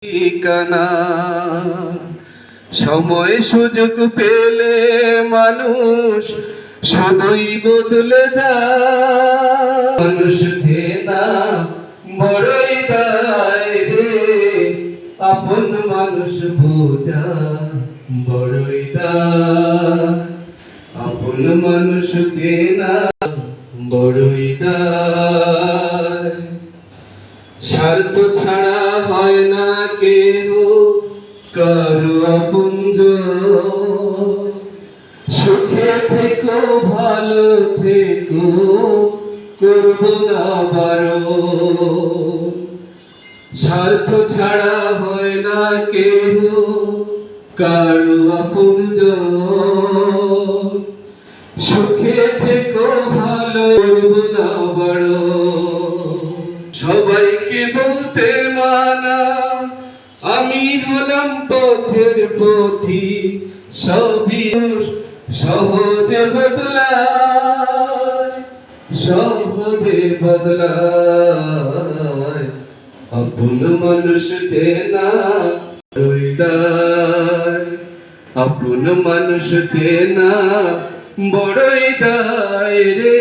ঠিকানা। সময় সুযোগ পেলে মানুষ শুধুই বদলে যায়। মানুষ চেনা বড়ই দায় রে, আপন মানুষ বোঝা বড়ই দায়। আপন মানুষ চেনা বড়ই দায়। স্বার্থ ছাড়া হয় না কেহ কারো আপনজন। সুখে থেকো ভালো থেকো, করব না বারণ। স্বার্থ ছাড়া হয় না কেহ কারো আপনজন। সুখে থেকো ভালো, করব না বারণ। সবাইকে বলতে মানা আমি হলাম পথের পথি, সবই সহজে বদলায়, সহজে বদলায়। আপন মানুষ চেনা বড়ই দায়, আপন মানুষ চেনা বড়ই দায় রে।